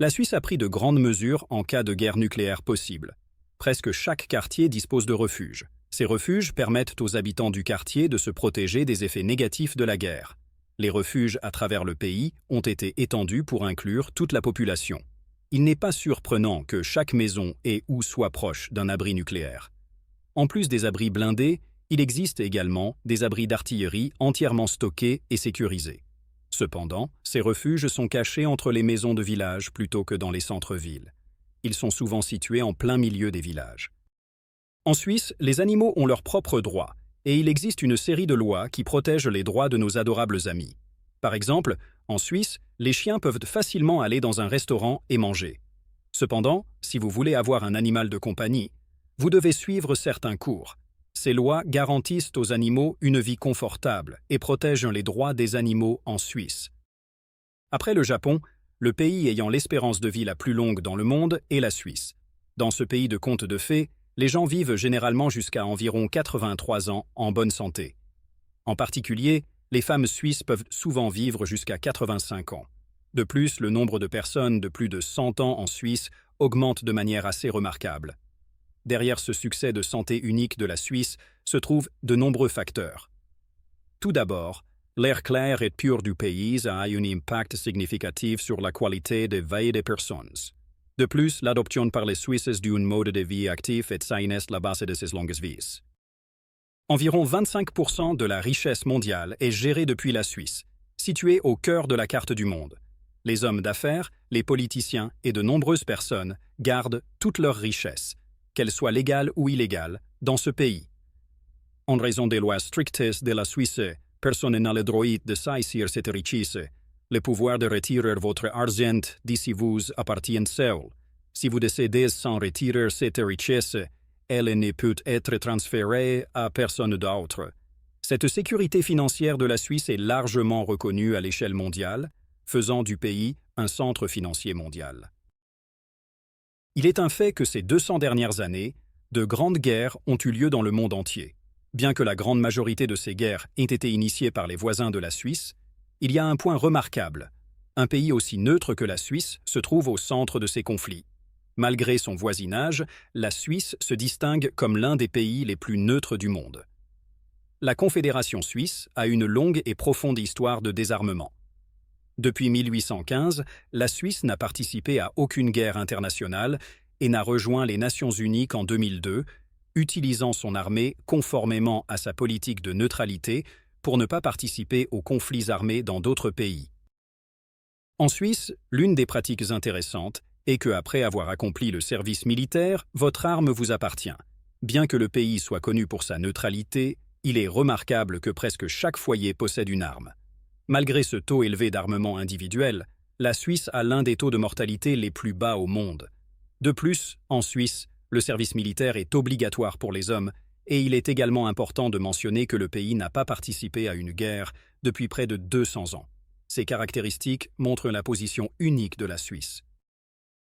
La Suisse a pris de grandes mesures en cas de guerre nucléaire possible. Presque chaque quartier dispose de refuges. Ces refuges permettent aux habitants du quartier de se protéger des effets négatifs de la guerre. Les refuges à travers le pays ont été étendus pour inclure toute la population. Il n'est pas surprenant que chaque maison ait ou soit proche d'un abri nucléaire. En plus des abris blindés, il existe également des abris d'artillerie entièrement stockés et sécurisés. Cependant, ces refuges sont cachés entre les maisons de village plutôt que dans les centres-villes. Ils sont souvent situés en plein milieu des villages. En Suisse, les animaux ont leurs propres droits, et il existe une série de lois qui protègent les droits de nos adorables amis. Par exemple, en Suisse, les chiens peuvent facilement aller dans un restaurant et manger. Cependant, si vous voulez avoir un animal de compagnie, vous devez suivre certains cours. Ces lois garantissent aux animaux une vie confortable et protègent les droits des animaux en Suisse. Après le Japon, le pays ayant l'espérance de vie la plus longue dans le monde est la Suisse. Dans ce pays de contes de fées, les gens vivent généralement jusqu'à environ 83 ans en bonne santé. En particulier, les femmes suisses peuvent souvent vivre jusqu'à 85 ans. De plus, le nombre de personnes de plus de 100 ans en Suisse augmente de manière assez remarquable. Derrière ce succès de santé unique de la Suisse se trouvent de nombreux facteurs. Tout d'abord, l'air clair et pur du pays a un impact significatif sur la qualité de vie des personnes. De plus, l'adoption par les Suisses d'un mode de vie actif est saine la base de ces longues vies. Environ 25% de la richesse mondiale est gérée depuis la Suisse, située au cœur de la carte du monde. Les hommes d'affaires, les politiciens et de nombreuses personnes gardent toute leur richesse, qu'elle soit légale ou illégale, dans ce pays. En raison des lois strictes de la Suisse, personne n'a le droit de saisir cette richesse. Le pouvoir de retirer votre argent d'ici vous appartient seul. Si vous décidez sans retirer cette richesse, elle ne peut être transférée à personne d'autre. Cette sécurité financière de la Suisse est largement reconnue à l'échelle mondiale, faisant du pays un centre financier mondial. Il est un fait que ces 200 dernières années, de grandes guerres ont eu lieu dans le monde entier. Bien que la grande majorité de ces guerres aient été initiées par les voisins de la Suisse, il y a un point remarquable. Un pays aussi neutre que la Suisse se trouve au centre de ces conflits. Malgré son voisinage, la Suisse se distingue comme l'un des pays les plus neutres du monde. La Confédération suisse a une longue et profonde histoire de désarmement. Depuis 1815, la Suisse n'a participé à aucune guerre internationale et n'a rejoint les Nations Unies qu'en 2002, utilisant son armée conformément à sa politique de neutralité pour ne pas participer aux conflits armés dans d'autres pays. En Suisse, l'une des pratiques intéressantes est qu'après avoir accompli le service militaire, votre arme vous appartient. Bien que le pays soit connu pour sa neutralité, il est remarquable que presque chaque foyer possède une arme. Malgré ce taux élevé d'armement individuel, la Suisse a l'un des taux de mortalité les plus bas au monde. De plus, en Suisse, le service militaire est obligatoire pour les hommes et il est également important de mentionner que le pays n'a pas participé à une guerre depuis près de 200 ans. Ces caractéristiques montrent la position unique de la Suisse.